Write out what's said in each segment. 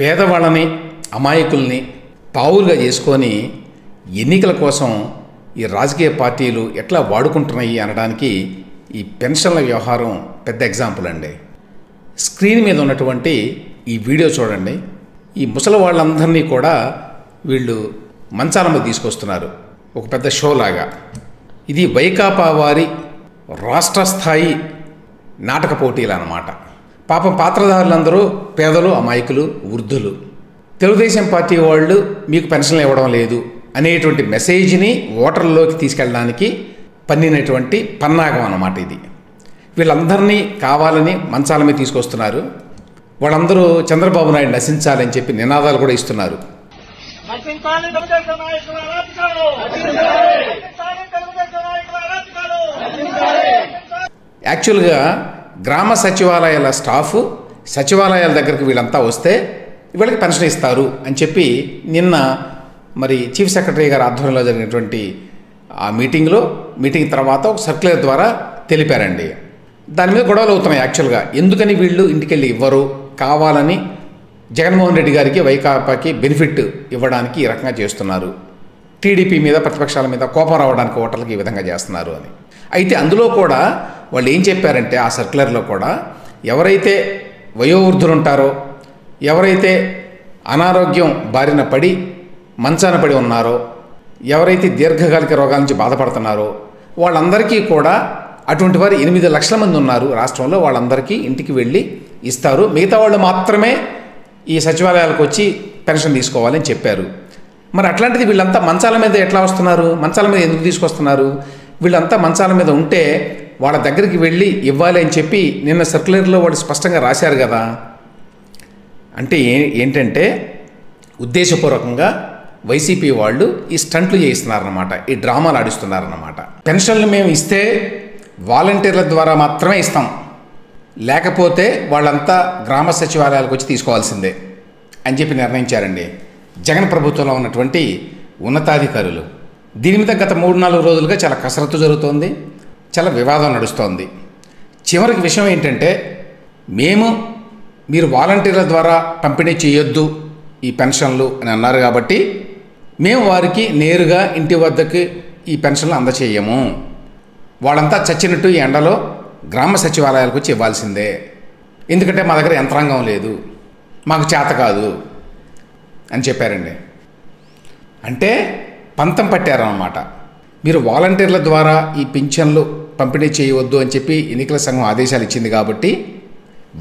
పేదవాళ్ళని అమాయకుల్ని పావులుగా చేసుకొని ఎన్నికల కోసం ఈ రాజకీయ పార్టీలు ఎట్లా వాడుకుంటున్నాయి అనడానికి ఈ పెన్షన్ల వ్యవహారం పెద్ద ఎగ్జాంపుల్ అండి. స్క్రీన్ మీద ఉన్నటువంటి ఈ వీడియో చూడండి. ఈ ముసలి వాళ్ళందరినీ కూడా వీళ్ళు మంచాల మీద తీసుకొస్తున్నారు, ఒక పెద్ద షో లాగా. ఇది వైకాపా వారి రాష్ట్ర స్థాయి నాటక పోటీలు అన్నమాట. పాపం పాత్రధారులందరూ పేదలు, అమాయకులు, వృద్ధులు. తెలుగుదేశం పార్టీ వాళ్ళు మీకు పెన్షన్లు ఇవ్వడం లేదు అనేటువంటి మెసేజ్ని ఓటర్లలోకి తీసుకెళ్ళడానికి పన్నినటువంటి పన్నాగం అన్నమాట ఇది. వీళ్ళందరినీ కావాలని మంచాల మీద తీసుకొస్తున్నారు. వాళ్ళందరూ చంద్రబాబు నాయుడు నశించాలని చెప్పి నినాదాలు కూడా ఇస్తున్నారు. యాక్చువల్గా గ్రామ సచివాలయాల స్టాఫ్ సచివాలయాల దగ్గరికి వీళ్ళంతా వస్తే వీళ్ళకి పెన్షన్ ఇస్తారు అని చెప్పి నిన్న మరి చీఫ్ సెక్రటరీ గారి ఆధ్వర్యంలో జరిగినటువంటి ఆ మీటింగ్ తర్వాత ఒక సర్క్యులర్ ద్వారా తెలిపారండి. దాని మీద గొడవలు అవుతున్నాయి. యాక్చువల్గా ఎందుకని వీళ్ళు ఇంటికెళ్ళి ఇవ్వరు, కావాలని జగన్మోహన్ రెడ్డి గారికి వైకాపాకి బెనిఫిట్ ఇవ్వడానికి ఈ రకంగా చేస్తున్నారు, టీడీపీ మీద ప్రతిపక్షాల మీద కోపం రావడానికి ఓటర్లకు ఈ విధంగా చేస్తున్నారు అని. అయితే అందులో కూడా వాళ్ళు ఏం చెప్పారంటే ఆ సర్క్యులర్లో కూడా ఎవరైతే వయోవృద్ధులు ఉంటారో, ఎవరైతే అనారోగ్యం బారిన పడి మంచాన పడి ఉన్నారో, ఎవరైతే దీర్ఘకాలిక రోగాల నుంచి బాధపడుతున్నారో వాళ్ళందరికీ కూడా అటువంటి వారు 8 లక్షల మంది ఉన్నారు రాష్ట్రంలో, వాళ్ళందరికీ ఇంటికి వెళ్ళి ఇస్తారు. మిగతా వాళ్ళు మాత్రమే ఈ సచివాలయాలకు వచ్చి పెన్షన్ తీసుకోవాలని చెప్పారు. మరి అట్లాంటిది వీళ్ళంతా మంచాల మీద ఎట్లా వస్తున్నారు? మంచాల మీద ఎందుకు తీసుకొస్తున్నారు? వీళ్ళంతా మంచాల మీద ఉంటే వాళ్ళ దగ్గరికి వెళ్ళి ఇవ్వాలి అని చెప్పి నిన్న సర్క్యులర్లో వాళ్ళు స్పష్టంగా రాశారు కదా. అంటే ఏంటంటే ఉద్దేశపూర్వకంగా వైసీపీ వాళ్ళు ఈ స్టంట్లు చేయిస్తున్నారన్నమాట, ఈ డ్రామాలు ఆడిస్తున్నారన్నమాట. పెన్షన్లు మేము ఇస్తే వాలంటీర్ల ద్వారా మాత్రమే ఇస్తాం, లేకపోతే వాళ్ళంతా గ్రామ సచివాలయాలకు వచ్చి తీసుకోవాల్సిందే అని చెప్పి నిర్ణయించారండి జగన్ ప్రభుత్వంలో ఉన్నటువంటి ఉన్నతాధికారులు. దీని మీద గత 3-4 రోజులుగా చాలా కసరత్తు జరుగుతోంది, చాలా వివాదం నడుస్తోంది. చివరికి విషయం ఏంటంటే మీరు వాలంటీర్ల ద్వారా పంపిణీ చేయొద్దు ఈ పెన్షన్లు అని అన్నారు కాబట్టి మేము వారికి నేరుగా ఇంటి వద్దకు ఈ పెన్షన్లు అందచేయము, వాళ్ళంతా చచ్చినట్టు ఈ ఎండలో గ్రామ సచివాలయాలకు వచ్చి ఇవ్వాల్సిందే, ఎందుకంటే మా దగ్గర యంత్రాంగం లేదు, మాకు చేత కాదు అని చెప్పారండి. అంటే పంతం పట్టారన్నమాట. మీరు వాలంటీర్ల ద్వారా ఈ పింఛన్లు పంపిణీ చేయవద్దు అని చెప్పి ఎన్నికల సంఘం ఆదేశాలు ఇచ్చింది కాబట్టి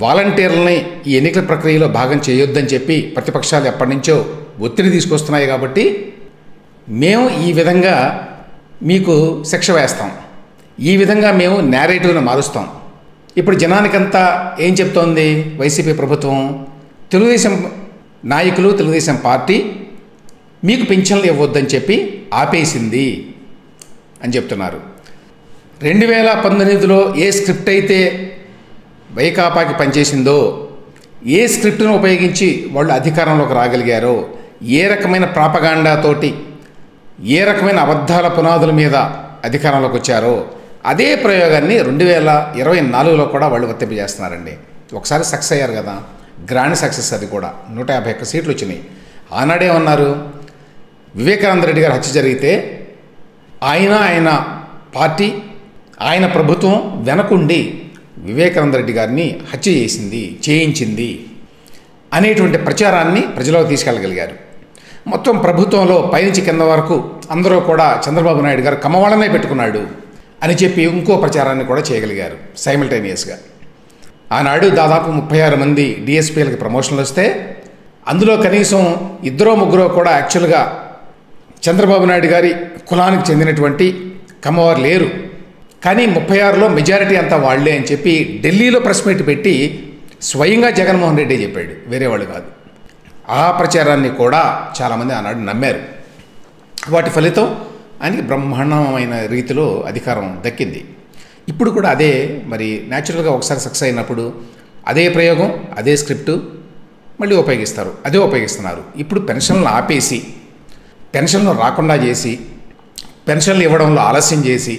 వాలంటీర్లని ఈ ఎన్నికల ప్రక్రియలో భాగం చేయొద్దని చెప్పి ప్రతిపక్షాలు ఎప్పటి నుంచో ఒత్తిడి తీసుకొస్తున్నాయి కాబట్టి మేము ఈ విధంగా మీకు శిక్ష వేస్తాం, ఈ విధంగా మేము నేరేటివ్ని మారుస్తాం. ఇప్పుడు జనానికంతా ఏం చెప్తోంది వైసీపీ ప్రభుత్వం? తెలుగుదేశం నాయకులు, తెలుగుదేశం పార్టీ మీకు పింఛన్లు ఇవ్వద్దని చెప్పి ఆపేసింది అని చెప్తున్నారు. 2019లో ఏ స్క్రిప్ట్ అయితే వైకాపాకి పనిచేసిందో, ఏ స్క్రిప్ట్ను ఉపయోగించి వాళ్ళు అధికారంలోకి రాగలిగారో, ఏ రకమైన ప్రాపగాండాతోటి, ఏ రకమైన అబద్ధాల పునాదుల మీద అధికారంలోకి వచ్చారో అదే ప్రయోగాన్ని 2024లో కూడా వాళ్ళు వర్తింపజేస్తున్నారండి. ఒకసారి సక్సెస్ అయ్యారు కదా, గ్రాండ్ సక్సెస్. అది కూడా 151 సీట్లు వచ్చినాయి. ఆనాడే ఉన్నారు వివేకానంద రెడ్డి గారు హత్య జరిగితే ఆయన పార్టీ, ఆయన ప్రభుత్వం వెనకుండి వివేకానంద రెడ్డి గారిని హత్య చేయించింది అనేటువంటి ప్రచారాన్ని ప్రజలకు తీసుకెళ్ళగలిగారు. మొత్తం ప్రభుత్వంలో పైనుంచి కింద వరకు అందరూ కూడా చంద్రబాబు నాయుడు గారు కమ్మవాళ్ళనే పెట్టుకున్నాడు అని చెప్పి ఇంకో ప్రచారాన్ని కూడా చేయగలిగారు సైమల్టేనియస్గా. ఆనాడు దాదాపు 36 మంది డిఎస్పీలకి ప్రమోషన్లు వస్తే అందులో కనీసం 2-3 కూడా యాక్చువల్గా చంద్రబాబు నాయుడు గారి కులానికి చెందినటువంటి కమ్మవారు లేరు. కానీ 36లో మెజారిటీ అంతా వాళ్లే అని చెప్పి ఢిల్లీలో ప్రెస్ మీట్ పెట్టి స్వయంగా జగన్మోహన్ రెడ్డి చెప్పాడు, వేరే వాళ్ళు కాదు. ఆ ప్రచారాన్ని కూడా చాలామంది ఆనాడు నమ్మారు. వాటి ఫలితం ఆయనకి బ్రహ్మాండమైన రీతిలో అధికారం దక్కింది. ఇప్పుడు కూడా అదే మరి న్యాచురల్గా ఒకసారి సక్సెస్ అయినప్పుడు అదే ప్రయోగం, అదే స్క్రిప్టు మళ్ళీ ఉపయోగిస్తున్నారు. ఇప్పుడు పెన్షన్లు ఆపేసి, పెన్షన్లు రాకుండా చేసి, పెన్షన్లు ఇవ్వడంలో ఆలస్యం చేసి,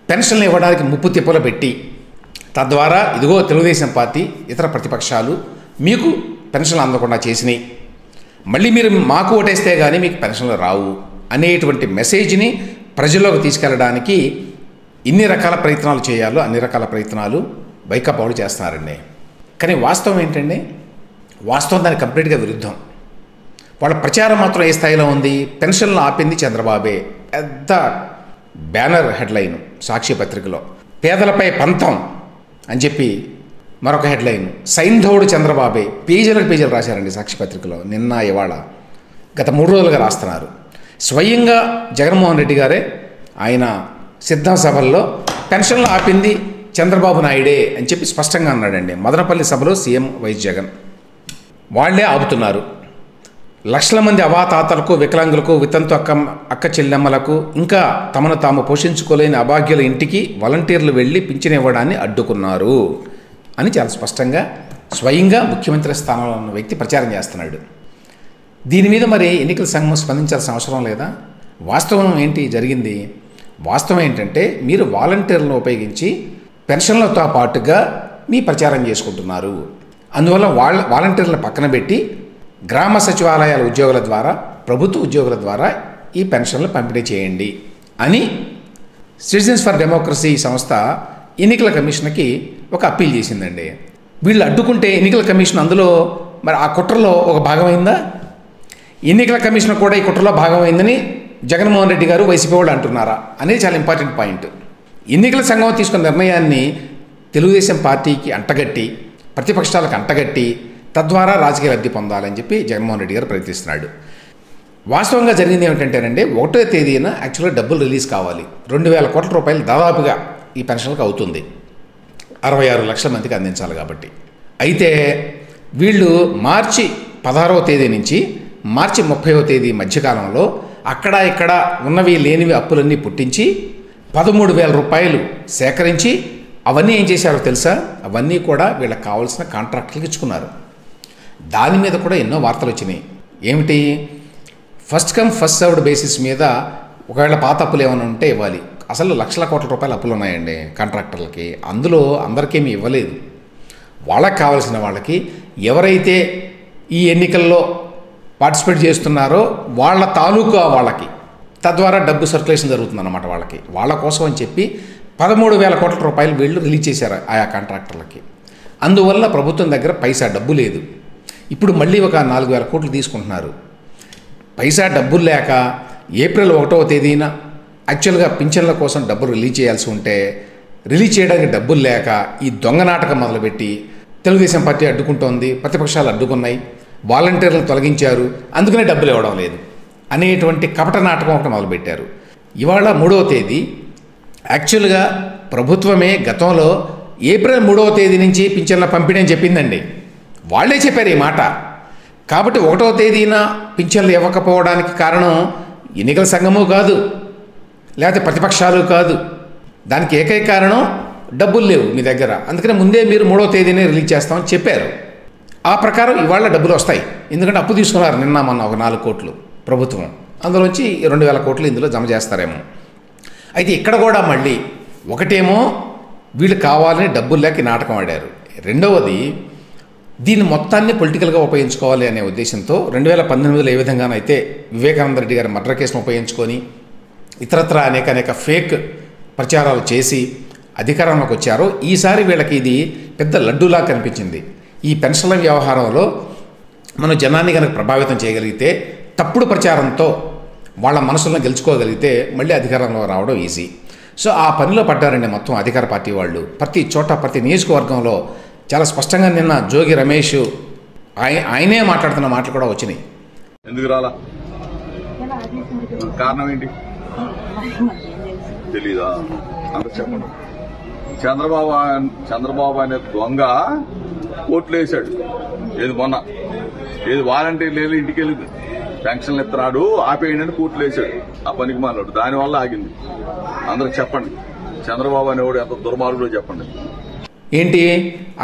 పెన్షన్లు ఇవ్వడానికి ముప్పు తిప్పలు పెట్టి, తద్వారా ఇదిగో తెలుగుదేశం పార్టీ, ఇతర ప్రతిపక్షాలు మీకు పెన్షన్లు అందకుండా చేసినాయి, మళ్ళీ మీరు మాకు ఓటేస్తే కానీ మీకు పెన్షన్లు రావు అనేటువంటి మెసేజ్ని ప్రజల్లోకి తీసుకెళ్ళడానికి ఇన్ని రకాల ప్రయత్నాలు చేయాలో అన్ని రకాల ప్రయత్నాలు వైకాపా వాళ్ళు చేస్తున్నారండి. కానీ వాస్తవం ఏంటండి? వాస్తవం దానికి కంప్లీట్గా విరుద్ధం. వాళ్ళ ప్రచారం మాత్రం ఏ స్థాయిలో ఉంది? పెన్షన్లు ఆపింది చంద్రబాబే, పెద్ద బ్యానర్ హెడ్లైన్ సాక్షి పత్రికలో. పేదలపై పంతం అని చెప్పి మరొక హెడ్లైన్, సైంధవుడు చంద్రబాబే. పేజీలకు పేజీలు రాశారండి సాక్షి పత్రికలో, నిన్న ఇవాళ గత 3 రోజులుగా రాస్తున్నారు. స్వయంగా జగన్మోహన్ రెడ్డి గారే ఆయన సిద్ధం సభల్లో పెన్షన్లు ఆపింది చంద్రబాబు నాయుడే అని చెప్పి స్పష్టంగా అన్నాడండి. మదనపల్లి సభలో సీఎం వైఎస్ జగన్ వాళ్లే ఆపుతున్నారు. లక్షల మంది అవాతాతలకు, వికలాంగులకు, వితంతు అక్క చెల్లెమ్మలకు, ఇంకా తమను తాము పోషించుకోలేని అభాగ్యుల ఇంటికి వాలంటీర్లు వెళ్ళి పింఛన్ ఇవ్వడాన్ని అడ్డుకున్నారు అని చాలా స్పష్టంగా స్వయంగా ముఖ్యమంత్రి స్థానంలో ఉన్న వ్యక్తి ప్రచారం చేస్తున్నాడు. దీని మీద మరి ఎన్నికల సంఘం స్పందించాల్సిన అవసరం లేదా? వాస్తవం ఏంటి జరిగింది? వాస్తవం ఏంటంటే మీరు వాలంటీర్లను ఉపయోగించి పెన్షన్లతో పాటుగా మీ ప్రచారం చేసుకుంటున్నారు. అందువల్ల వాలంటీర్లను పక్కన పెట్టి గ్రామ సచివాలయాల ఉద్యోగుల ద్వారా, ప్రభుత్వ ఉద్యోగుల ద్వారా ఈ పెన్షన్లు పంపిణీ చేయండి అని సిటిజన్స్ ఫర్ డెమోక్రసీ సంస్థ ఎన్నికల కమిషన్కి ఒక అప్పీల్ చేసిందండి. వీళ్ళు అడ్డుకుంటే ఎన్నికల కమిషన్ అందులో మరి ఆ కుట్రలో ఒక భాగమైందా? ఎన్నికల కమిషన్ కూడా ఈ కుట్రలో భాగమైందని జగన్మోహన్ రెడ్డి గారు, వైసీపీ వాళ్ళు అంటున్నారా అనేది చాలా ఇంపార్టెంట్ పాయింట్. ఎన్నికల సంఘం తీసుకున్న నిర్ణయాన్ని తెలుగుదేశం పార్టీకి అంటగట్టి, ప్రతిపక్షాలకు అంటగట్టి తద్వారా రాజకీయ లబ్ధి పొందాలని చెప్పి జగన్మోహన్ రెడ్డి గారు ప్రయత్నిస్తున్నాడు. వాస్తవంగా జరిగింది ఏమిటంటేనండి, 1వ తేదీన యాక్చువల్గా డబ్బులు రిలీజ్ కావాలి. 2,000 కోట్ల రూపాయలు దాదాపుగా ఈ పెన్షన్లకు అవుతుంది. 66 లక్షల మందికి అందించాలి కాబట్టి. అయితే వీళ్ళు మార్చి 16వ తేదీ నుంచి మార్చి 30వ తేదీ మధ్యకాలంలో అక్కడ ఇక్కడ ఉన్నవి లేనివి అప్పులన్నీ పుట్టించి 13,000 రూపాయలు సేకరించి అవన్నీ ఏం చేశారో తెలుసా? అవన్నీ కూడా వీళ్ళకి కావాల్సిన కాంట్రాక్టులకు ఇచ్చుకున్నారు. దాని మీద కూడా ఎన్నో వార్తలు వచ్చినాయి. ఏమిటి? First come first served basis మీద ఒకవేళ పాత అప్పులు ఏమైనా ఉంటే ఇవ్వాలి. అసలు లక్షల కోట్ల రూపాయల అప్పులు ఉన్నాయండి కాంట్రాక్టర్లకి. అందులో అందరికేమీ ఇవ్వలేదు. వాళ్ళకి కావాల్సిన వాళ్ళకి, ఎవరైతే ఈ ఎన్నికల్లో పార్టిసిపేట్ చేస్తున్నారో వాళ్ళ తాలూకా వాళ్ళకి, తద్వారా డబ్బు సర్క్యులేషన్ జరుగుతుందన్నమాట వాళ్ళకి. వాళ్ళ కోసం అని చెప్పి 13,000 కోట్ల రూపాయలు వీళ్ళు రిలీజ్ చేశారు ఆయా కాంట్రాక్టర్లకి. అందువల్ల ప్రభుత్వం దగ్గర పైసా డబ్బు లేదు. ఇప్పుడు మళ్ళీ ఒక 4,000 కోట్లు తీసుకుంటున్నారు. పైసా డబ్బులు లేక ఏప్రిల్ 1వ తేదీన యాక్చువల్గా పింఛన్ల కోసం డబ్బులు రిలీజ్ చేయాల్సి ఉంటే రిలీజ్ చేయడానికి డబ్బులు లేక ఈ దొంగ నాటకం మొదలుపెట్టి తెలుగుదేశం పార్టీ అడ్డుకుంటోంది, ప్రతిపక్షాలు అడ్డుకున్నాయి, వాలంటీర్లను తొలగించారు, అందుకనే డబ్బులు ఇవ్వడం లేదు అనేటువంటి కపట నాటకం ఒకటి మొదలుపెట్టారు. ఇవాళ 3వ తేదీ యాక్చువల్గా ప్రభుత్వమే గతంలో ఏప్రిల్ 3వ తేదీ నుంచి పింఛన్ల పంపిణీ అని చెప్పిందండి. వాళ్ళే చెప్పారు ఈ మాట. కాబట్టి 1వ తేదీన పింఛన్లు ఇవ్వకపోవడానికి కారణం ఎన్నికల సంఘము కాదు, లేకపోతే ప్రతిపక్షాలు కాదు. దానికి ఏకైక కారణం డబ్బులు లేవు మీ దగ్గర, అందుకనే ముందే మీరు 3వ తేదీనే రిలీజ్ చేస్తామని చెప్పారు. ఆ ప్రకారం ఇవాళ డబ్బులు వస్తాయి. ఎందుకంటే అప్పు తీసుకున్నారు నిన్న మొన్న ఒక 4 కోట్లు ప్రభుత్వం, అందులోంచి 2,000 కోట్లు ఇందులో జమ చేస్తారేమో. అయితే ఇక్కడ కూడా మళ్ళీ ఒకటేమో వీళ్ళు కావాలని డబ్బులు లేక నాటకం ఆడారు. రెండవది దీన్ని మొత్తాన్ని పొలిటికల్గా ఉపయోగించుకోవాలి అనే ఉద్దేశంతో 2018లో ఏ విధంగానైతే వివేకానంద రెడ్డి గారి మర్డర్ కేసును ఉపయోగించుకొని ఇతరత్ర అనేక ఫేక్ ప్రచారాలు చేసి అధికారంలోకి వచ్చారో, ఈసారి వీళ్ళకి ఇది పెద్ద లడ్డూలా కనిపించింది. ఈ పెన్షన్ల వ్యవహారంలో మనం జనాన్ని కనుక ప్రభావితం చేయగలిగితే, తప్పుడు ప్రచారంతో వాళ్ళ మనసులను గెలుచుకోగలిగితే మళ్ళీ అధికారంలో రావడం ఈజీ. సో ఆ పనిలో పడ్డారండి మొత్తం అధికార పార్టీ వాళ్ళు. ప్రతి చోట, ప్రతి నియోజకవర్గంలో చాలా స్పష్టంగా నిన్న జోగి రమేష్ ఆయనే మాట్లాడుతున్న మాటలు కూడా వచ్చినాయి. ఎందుకు రాలా? కారణం ఏంటి తెలీదా? అంత చెప్పండి. చంద్రబాబు అనే దొంగ కోట్లు వేశాడు. ఏది మొన్న ఏది వాలంటీర్లు వెళ్ళి ఇంటికి వెళ్ళి పెన్షన్లు ఇస్తున్నాడు, ఆపేయండి అని కోట్లు వేశాడు. ఆ పనికి మాట్లాడు, దానివల్ల ఆగింది. అందరికి చెప్పండి, చంద్రబాబు అనేవాడు ఎంత దుర్మార్గుడో చెప్పండి. ఏంటి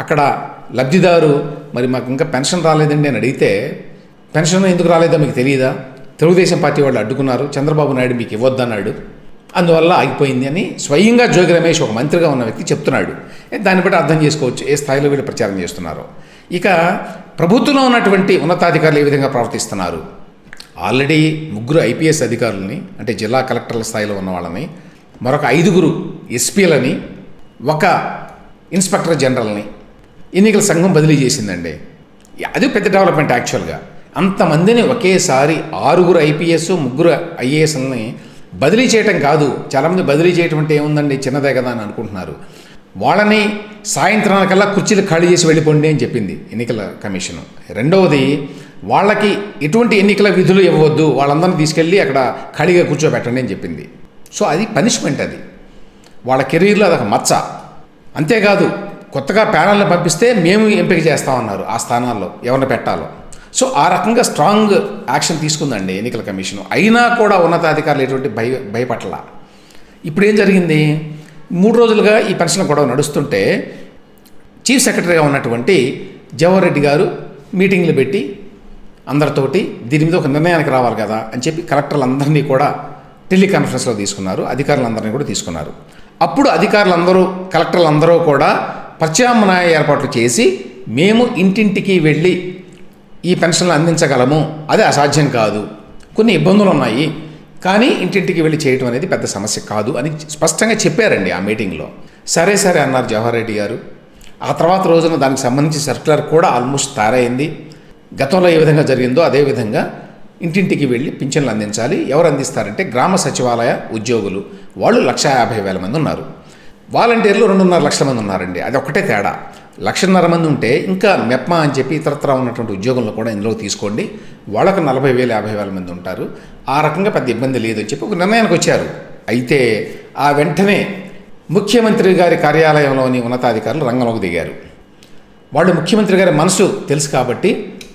అక్కడ లబ్ధిదారు మరి మాకు ఇంకా పెన్షన్ రాలేదండి అని అడిగితే, పెన్షన్ ఎందుకు రాలేదో మీకు తెలియదా? తెలుగుదేశం పార్టీ వాళ్ళు అడ్డుకున్నారు, చంద్రబాబు నాయుడు మీకు ఇవ్వద్దన్నాడు, అందువల్ల ఆగిపోయింది అని స్వయంగా జోగి రమేష్ ఒక మంత్రిగా ఉన్న వ్యక్తి చెప్తున్నాడు. దాన్ని బట్టి అర్థం చేసుకోవచ్చు ఏ స్థాయిలో వీళ్ళు ప్రచారం చేస్తున్నారో. ఇక ప్రభుత్వంలో ఉన్నటువంటి ఉన్నతాధికారులు ఏ విధంగా ప్రవర్తిస్తున్నారు. ఆల్రెడీ 3 IPS అధికారులని, అంటే జిల్లా కలెక్టర్ల స్థాయిలో ఉన్న వాళ్ళని, మరొక 5 SPలని, 1 ఇన్స్పెక్టర్ జనరల్ని ఎన్నికల సంఘం బదిలీ చేసిందండి. అది పెద్ద డెవలప్మెంట్ యాక్చువల్గా. అంతమందిని ఒకేసారి 6 IPS 3 IASలని బదిలీ చేయటం కాదు. చాలామంది బదిలీ చేయటం అంటే ఏముందండి, చిన్నదే కదా అని అనుకుంటున్నారు. వాళ్ళని సాయంత్రానికల్లా కుర్చీలు ఖాళీ చేసి వెళ్ళిపోండి అని చెప్పింది ఎన్నికల కమిషను. రెండవది, వాళ్ళకి ఎటువంటి ఎన్నికల విధులు ఇవ్వవద్దు, వాళ్ళందరినీ తీసుకెళ్ళి అక్కడ ఖాళీగా కూర్చోబెట్టండి అని చెప్పింది. సో అది పనిష్మెంట్, అది వాళ్ళ కెరీర్లో అదొక మచ్చ. అంతేకాదు, కొత్తగా ప్యానల్ని పంపిస్తే మేము ఎంపిక చేస్తామన్నారు ఆ స్థానాల్లో ఎవరిని పెట్టాలో. సో ఆ రకంగా స్ట్రాంగ్ యాక్షన్ తీసుకుందండి ఎన్నికల కమిషను. అయినా కూడా ఉన్నతాధికారులు ఎటువంటి భయపట్ల. ఇప్పుడు ఏం జరిగింది, 3 రోజులుగా ఈ పెన్షన్ గొడవ నడుస్తుంటే చీఫ్ సెక్రటరీగా ఉన్నటువంటి జవహర్ రెడ్డి గారు మీటింగ్లు పెట్టి అందరితోటి దీని మీద ఒక నిర్ణయానికి రావాలి కదా అని చెప్పి కలెక్టర్లందరినీ కూడా టెలికాన్ఫరెన్స్లో తీసుకున్నారు, అధికారులందరినీ కూడా తీసుకున్నారు. అప్పుడు అధికారులందరూ, కలెక్టర్లందరూ కూడా ప్రత్యామ్నాయ ఏర్పాట్లు చేసి మేము ఇంటింటికి వెళ్ళి ఈ పెన్షన్లు అందించగలము, అది అసాధ్యం కాదు, కొన్ని ఇబ్బందులు ఉన్నాయి, కానీ ఇంటింటికి వెళ్ళి చేయటం అనేది పెద్ద సమస్య కాదు అని స్పష్టంగా చెప్పారండి ఆ మీటింగ్లో. సరే సరే అన్నారు జవహర్ రెడ్డి గారు. ఆ తర్వాత రోజున దానికి సంబంధించి సర్క్యులర్ కూడా ఆల్మోస్ట్ తయారైంది. గతంలో ఏ విధంగా జరిగిందో అదేవిధంగా ఇంటింటికి వెళ్ళి పింఛన్లు అందించాలి. ఎవరు అందిస్తారంటే గ్రామ సచివాలయ ఉద్యోగులు. వాళ్ళు 1,50,000 మంది ఉన్నారు. వాలంటీర్లు 2.5 లక్షల మంది ఉన్నారండి. అది ఒక్కటే తేడా. 1,50,000 మంది ఉంటే ఇంకా మెప్మా అని చెప్పి ఇతరత్రా ఉన్నటువంటి ఉద్యోగులను కూడా ఇందులో తీసుకోండి, వాళ్ళకు 40,000 50,000 మంది ఉంటారు. ఆ రకంగా పెద్ద ఇబ్బంది లేదని చెప్పి ఒక నిర్ణయానికి వచ్చారు. అయితే ఆ వెంటనే ముఖ్యమంత్రి గారి కార్యాలయంలోని ఉన్నతాధికారులు రంగంలోకి దిగారు. వాళ్ళు ముఖ్యమంత్రి గారి మనసు తెలుసు కాబట్టి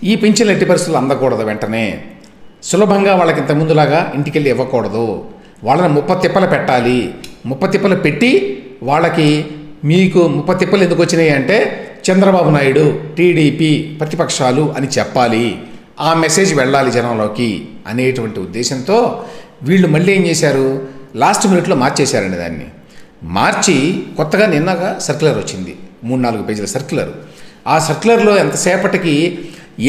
ఈ పింఛన్లు ఎట్టి పరిస్థితులు అందకూడదు, వెంటనే సులభంగా వాళ్ళకి ఇంత ముందులాగా ఇంటికెళ్ళి ఇవ్వకూడదు, వాళ్ళని 30 తిప్పలు పెట్టాలి. 30 తిప్పలు పెట్టి వాళ్ళకి మీకు 30 తిప్పలు ఎందుకు వచ్చినాయి అంటే చంద్రబాబు నాయుడు, టీడీపీ, ప్రతిపక్షాలు అని చెప్పాలి, ఆ మెసేజ్ వెళ్ళాలి జనంలోకి అనేటువంటి ఉద్దేశంతో వీళ్ళు మళ్ళీ ఏం చేశారు, లాస్ట్ మినిట్లో మార్చేశారండి. దాన్ని మార్చి కొత్తగా నిన్నగా సర్క్యులర్ వచ్చింది, 3-4 పేజీల సర్క్యులర్. ఆ సర్క్యులర్లో ఎంతసేపటికి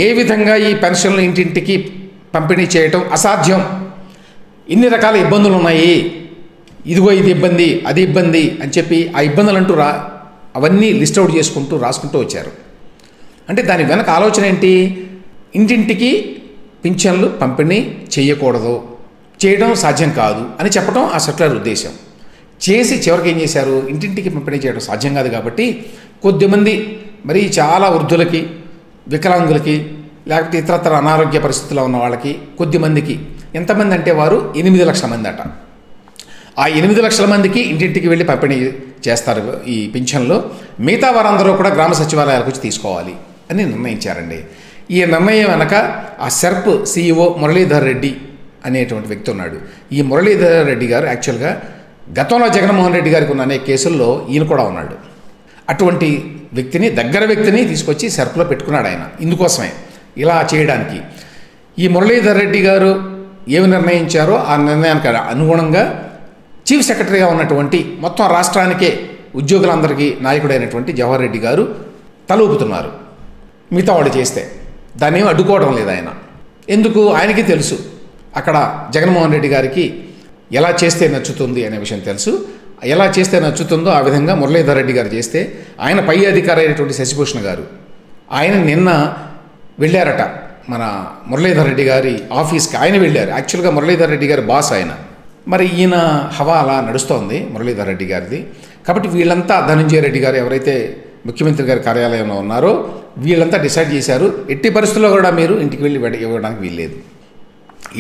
ఏ విధంగా ఈ పెన్షన్లు ఇంటింటికి పంపిణీ చేయటం అసాధ్యం, ఇన్ని రకాల ఇబ్బందులు ఉన్నాయి, ఇదిగో ఇది ఇబ్బంది, అది ఇబ్బంది అని చెప్పి ఆ ఇబ్బందులు అంటూ అవన్నీ లిస్ట్ అవుట్ చేసుకుంటూ రాసుకుంటూ వచ్చారు. అంటే దాని వెనక ఆలోచన ఏంటి, ఇంటింటికి పింఛన్లు పంపిణీ చేయకూడదు, చేయడం సాధ్యం కాదు అని చెప్పడం ఆ సర్క్యులర్ ఉద్దేశం. చేసి చివరికి ఏం చేశారు, ఇంటింటికి పంపిణీ చేయడం సాధ్యం కాదు కాబట్టి కొద్దిమంది మరి చాలా వృద్ధులకి, వికలాంగులకి, లేకపోతే ఇతరత్ర అనారోగ్య పరిస్థితుల్లో ఉన్న వాళ్ళకి కొద్దిమందికి, ఎంతమంది అంటే వారు 8 లక్షల మంది అట. ఆ 8 లక్షల మందికి ఇంటింటికి వెళ్ళి పంపిణీ చేస్తారు ఈ పింఛన్లో. మిగతా వారందరూ కూడా గ్రామ సచివాలయాలకు వచ్చి తీసుకోవాలి అని నిర్ణయించారండి. ఈ నిర్ణయం వెనక ఆ సెర్ప్ CEO మురళీధర్ రెడ్డి అనేటువంటి వ్యక్తి ఉన్నాడు. ఈ మురళీధర్ రెడ్డి గారు యాక్చువల్గా గతంలో జగన్మోహన్ రెడ్డి గారికి ఉన్న అనేక కేసుల్లో ఈయన కూడా ఉన్నాడు. అటువంటి వ్యక్తిని, దగ్గర వ్యక్తిని తీసుకొచ్చి సెర్ప్లో పెట్టుకున్నాడు ఆయన ఇందుకోసమే, ఇలా చేయడానికి. ఈ మురళీధర్ రెడ్డి గారు ఏమి నిర్ణయించారో ఆ నిర్ణయానికి అనుగుణంగా చీఫ్ సెక్రటరీగా ఉన్నటువంటి మొత్తం రాష్ట్రానికే ఉద్యోగులందరికీ నాయకుడైనటువంటి జవహర్ రెడ్డి గారు తల ఊపుతున్నారు. మిగతా వాళ్ళు చేస్తే దాన్ని ఏమి అడ్డుకోవడం లేదు ఆయన. ఎందుకు, ఆయనకి తెలుసు అక్కడ జగన్మోహన్ రెడ్డి గారికి ఎలా చేస్తే నచ్చుతుంది అనే విషయం తెలుసు. ఎలా చేస్తే నచ్చుతుందో ఆ విధంగా మురళీధర్ రెడ్డి గారు చేస్తే, ఆయన పై అధికారి అయినటువంటి శశిభూషణ్ గారు ఆయన నిన్న వెళ్ళారట మన మురళీధర్ రెడ్డి గారి ఆఫీస్కి. ఆయన వెళ్ళారు. యాక్చువల్గా మురళీధర్ రెడ్డి గారి బాస్ ఆయన. మరి ఈయన హవా అలా నడుస్తోంది మురళీధర్ రెడ్డి గారిది. కాబట్టి వీళ్ళంతా, ధనంజయ రెడ్డి గారు ఎవరైతే ముఖ్యమంత్రి గారి కార్యాలయంలో ఉన్నారో వీళ్ళంతా డిసైడ్ చేశారు, ఎట్టి పరిస్థితుల్లో కూడా మీరు ఇంటికి వెళ్ళి ఇవ్వడానికి వీల్లేదు,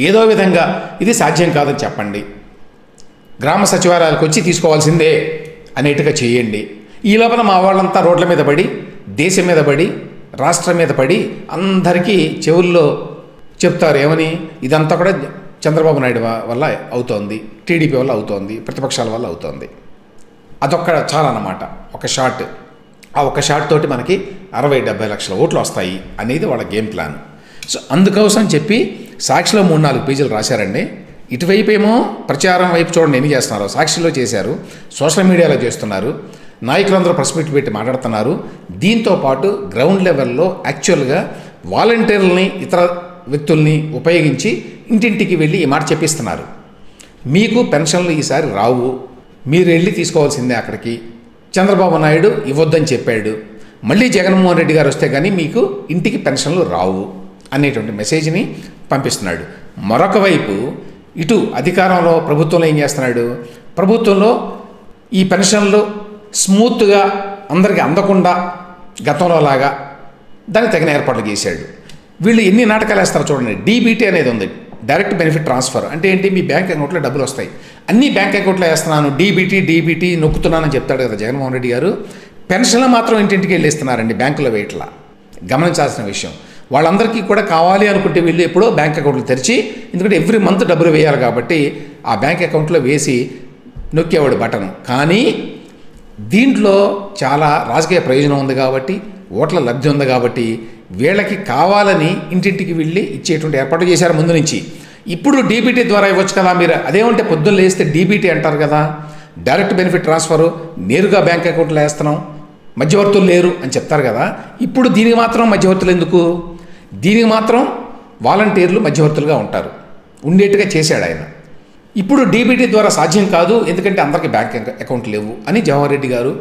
ఏదో విధంగా ఇది సాధ్యం కాదని చెప్పండి, గ్రామ సచివాలయాలకు వచ్చి తీసుకోవాల్సిందే అనేట్టుగా చేయండి. ఈ లోపల మా వాళ్ళంతా రోడ్ల మీద పడి, దేశం మీద పడి, రాష్ట్రం మీద పడి అందరికీ చెవుల్లో చెప్తారు ఏమని, ఇదంతా కూడా చంద్రబాబు నాయుడు వల్ల అవుతోంది, టీడీపీ వల్ల అవుతోంది, ప్రతిపక్షాల వల్ల అవుతోంది. అదొక్క చాలన్నమాట, ఒక షాట్. ఆ ఒక్క షాట్ తోటి మనకి 60-70 లక్షల ఓట్లు వస్తాయి అనేది వాళ్ళ గేమ్ ప్లాన్. సో అందుకోసం చెప్పి సాక్షిలో 3-4 పేజీలు రాశారండి. ఇటువైపు ఏమో ప్రచారం వైపు చూడండి ఎన్ని చేస్తున్నారు, సాక్షిలో చేశారు, సోషల్ మీడియాలో చేస్తున్నారు, నాయకులందరూ ప్రెస్ మీట్ పెట్టి మాట్లాడుతున్నారు. దీంతో పాటు గ్రౌండ్ లెవెల్లో యాక్చువల్గా వాలంటీర్లని ఇతర వ్యక్తుల్ని ఉపయోగించి ఇంటింటికి వెళ్ళి ఈ మాట చెప్పిస్తున్నారు. మీకు పెన్షన్లు ఈసారి రావు, మీరు వెళ్ళి తీసుకోవాల్సిందే అక్కడికి. చంద్రబాబు నాయుడు ఇవ్వొద్దని చెప్పాడు, మళ్ళీ జగన్మోహన్ రెడ్డి గారు వస్తే కానీ మీకు ఇంటికి పెన్షన్లు రావు అనేటువంటి మెసేజ్ని పంపిస్తున్నాడు. మరొక వైపు ఇటు అధికారంలో ప్రభుత్వంలో ఏం చేస్తున్నాడు, ప్రభుత్వంలో ఈ పెన్షన్లు స్మూత్గా అందరికీ అందకుండా గతంలో లాగా దానికి తగిన ఏర్పాట్లు చేశాడు. వీళ్ళు ఎన్ని నాటకాలు వేస్తారో చూడండి. డీబీటీ అనేది ఉంది, డైరెక్ట్ బెనిఫిట్ ట్రాన్స్ఫర్. అంటే ఏంటి, మీ బ్యాంక్ అకౌంట్లో డబ్బులు వస్తాయి, అన్ని బ్యాంక్ అకౌంట్లో వేస్తున్నాను, డీబీటీ నొక్కుతున్నానని చెప్తాడు కదా జగన్మోహన్ రెడ్డి గారు. పెన్షన్లు మాత్రం ఇంటింటికి వెళ్ళి ఇస్తున్నారండి, బ్యాంకులో వేయట్లా. గమనించాల్సిన విషయం. వాళ్ళందరికీ కూడా కావాలి అనుకుంటే వీళ్ళు ఎప్పుడో బ్యాంక్ అకౌంట్లు తెరిచి, ఎందుకంటే ఎవ్రీ మంత్ డబ్బులు వేయాలి కాబట్టి ఆ బ్యాంక్ అకౌంట్లో వేసి నొక్కేవాడు బటన్. కానీ దీంట్లో చాలా రాజకీయ ప్రయోజనం ఉంది కాబట్టి, ఓట్ల లబ్ధి ఉంది కాబట్టి వీళ్ళకి కావాలని ఇంటింటికి వెళ్ళి ఇచ్చేటువంటి ఏర్పాటు చేశారు ముందు నుంచి. ఇప్పుడు డీబీటీ ద్వారా ఇవ్వచ్చు కదా మీరు. అదేమంటే పొద్దున్న లేస్తే డీబీటీ అంటారు కదా, డైరెక్ట్ బెనిఫిట్ ట్రాన్స్ఫరు, నేరుగా బ్యాంక్ అకౌంట్లో వేస్తున్నాం, మధ్యవర్తులు లేరు అని చెప్తారు కదా. ఇప్పుడు దీనికి మాత్రం మధ్యవర్తులు ఎందుకు, దీనికి మాత్రం వాలంటీర్లు మధ్యవర్తులుగా ఉంటారు, ఉండేట్టుగా చేశాడు ఆయన. ఇప్పుడు డీబీటీ ద్వారా సాధ్యం కాదు, ఎందుకంటే అందరికీ బ్యాంక్ అకౌంట్ లేవు అని జవహర్ రెడ్డి గారు,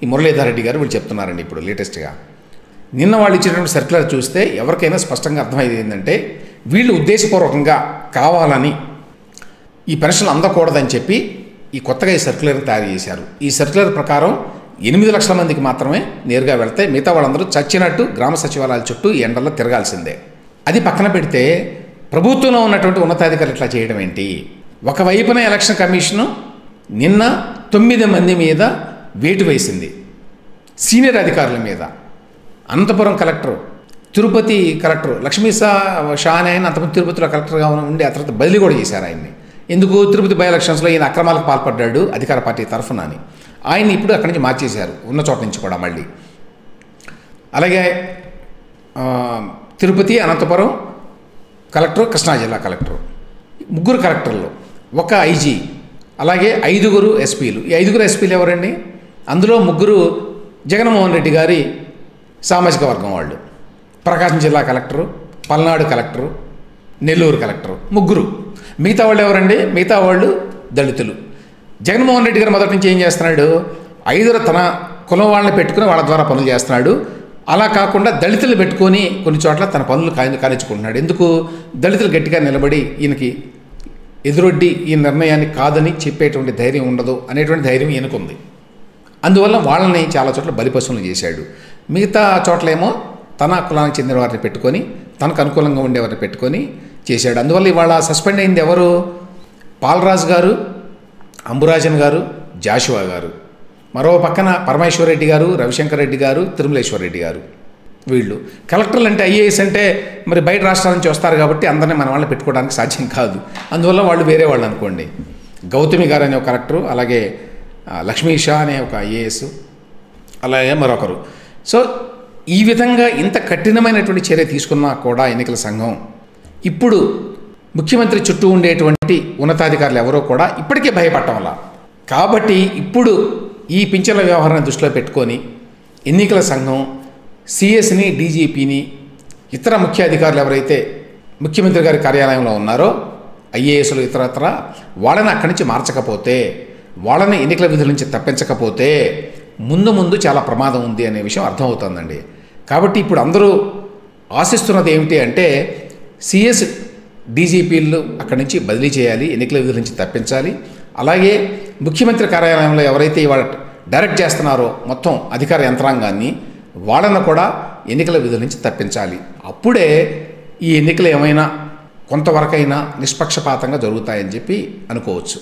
ఈ మురళీధర్ రెడ్డి గారు వీళ్ళు చెప్తున్నారండి. ఇప్పుడు లేటెస్ట్గా నిన్న వాళ్ళు ఇచ్చినటువంటి సర్క్యులర్ చూస్తే ఎవరికైనా స్పష్టంగా అర్థమయ్యేది ఏంటంటే, వీళ్ళు ఉద్దేశపూర్వకంగా కావాలని ఈ పెన్షన్లు అందకూడదని చెప్పి ఈ కొత్తగా ఈ సర్క్యులర్ తయారు చేశారు. ఈ సర్క్యులర్ ప్రకారం 8 లక్షల మందికి మాత్రమే నేరుగా వెళ్తాయి, మిగతా వాళ్ళందరూ చచ్చినట్టు గ్రామ సచివాలయాల చుట్టూ ఈ ఎండల్లో తిరగాల్సిందే. అది పక్కన పెడితే ప్రభుత్వంలో ఉన్నటువంటి ఉన్నతాధికారులు ఇట్లా చేయడం ఏంటి? ఒకవైపున ఎలక్షన్ కమిషను నిన్న 9 మంది మీద వేటు వేసింది, సీనియర్ అధికారుల మీద. అనంతపురం కలెక్టర్, తిరుపతి కలెక్టర్ లక్ష్మీ షా అని ఆయన అంతకుముందు తిరుపతిలో కలెక్టర్గా ఉండి ఆ తర్వాత బదిలీ కూడా చేశారు ఆయన్ని. ఎందుకు, తిరుపతి బై ఎలక్షన్స్లో ఈయన అక్రమాలకు పాల్పడ్డాడు అధికార పార్టీ తరఫున అని. ఆయన్ని ఇప్పుడు అక్కడి నుంచి మార్చేశారు, ఉన్న చోట నుంచి కూడా మళ్ళీ. అలాగే తిరుపతి, అనంతపురం కలెక్టర్, కృష్ణా జిల్లా కలెక్టర్, 3 కలెక్టర్లు, 1 ఐజీ, అలాగే 5 ఎస్పీలు. ఈ 5 ఎస్పీలు ఎవరండి? అందులో 3 జగన్మోహన్ రెడ్డి గారి సామాజిక వర్గం వాళ్ళు. ప్రకాశం జిల్లా collector, Palnadu collector, Nellore collector, 3. మిగతా వాళ్ళు ఎవరండి? మిగతా వాళ్ళు దళితులు. జగన్మోహన్ రెడ్డి గారు మొదటి నుంచి ఏం చేస్తున్నాడు, 5 తన కులం వాళ్ళని పెట్టుకుని వాళ్ళ ద్వారా పనులు చేస్తున్నాడు. అలా కాకుండా దళితులు పెట్టుకొని కొన్ని చోట్ల తన పనులు కానిచ్చుకుంటున్నాడు. ఎందుకు, దళితులు గట్టిగా నిలబడి ఈయనకి ఎదురొడ్డి ఈ నిర్ణయాన్ని కాదని చెప్పేటువంటి ధైర్యం ఉండదు అనేటువంటి ధైర్యం ఈయనకుంది. అందువల్ల వాళ్ళని చాలా చోట్ల బలిపశువులు చేశాడు. మిగతా చోట్లేమో తన కులానికి చెందిన వారిని పెట్టుకొని, తనకు అనుకూలంగా ఉండేవారిని పెట్టుకొని చేశాడు. అందువల్ల ఇవాళ సస్పెండ్ అయింది ఎవరు? పాలరాజు గారు, అంబురాజన్ గారు, జాషువా గారు. మరో పక్కన పరమేశ్వర్ రెడ్డి గారు, రవిశంకర్ రెడ్డి గారు, తిరుమలేశ్వర్ రెడ్డి గారు. వీళ్ళు కలెక్టర్లు అంటే, ఐఏఎస్ అంటే మరి బయట రాష్ట్రాల నుంచి వస్తారు కాబట్టి అందరినీ మన వాళ్ళని పెట్టుకోవడానికి సాధ్యం కాదు. అందువల్ల వాళ్ళు వేరే వాళ్ళు అనుకోండి. గౌతమి గారు అనే ఒక కలెక్టరు, అలాగే లక్ష్మీ షా అనే ఒక ఐఏఎస్, అలాగే మరొకరు. సో ఈ విధంగా ఇంత కఠినమైనటువంటి చర్య తీసుకున్నా కూడా ఎన్నికల సంఘం ఇప్పుడు ముఖ్యమంత్రి చుట్టూ ఉండేటువంటి ఉన్నతాధికారులు ఎవరో కూడా ఇప్పటికే భయపడటంలా. కాబట్టి ఇప్పుడు ఈ పింఛన్ల వ్యవహారాన్ని దృష్టిలో పెట్టుకొని ఎన్నికల సంఘం సిఎస్ని, డీజీపీని, ఇతర ముఖ్య అధికారులు ఎవరైతే ముఖ్యమంత్రి గారి కార్యాలయంలో ఉన్నారో ఐఏఎస్లు ఇతరత్ర వాళ్ళని అక్కడి నుంచి మార్చకపోతే, వాళ్ళని ఎన్నికల విధుల నుంచి తప్పించకపోతే ముందు చాలా ప్రమాదం ఉంది అనే విషయం అర్థమవుతుందండి. కాబట్టి ఇప్పుడు అందరూ ఆశిస్తున్నది ఏమిటి అంటే, సిఎస్, డీజీపీలు అక్కడి నుంచి బదిలీ చేయాలి, ఎన్నికల విధుల నుంచి తప్పించాలి. అలాగే ముఖ్యమంత్రి కార్యాలయంలో ఎవరైతే ఇవాళ డైరెక్ట్ చేస్తున్నారో మొత్తం అధికార యంత్రాంగాన్ని, వాళ్ళను కూడా ఎన్నికల విధుల నుంచి తప్పించాలి. అప్పుడే ఈ ఎన్నికలు ఏమైనా కొంతవరకైనా నిష్పక్షపాతంగా జరుగుతాయని చెప్పి అనుకోవచ్చు.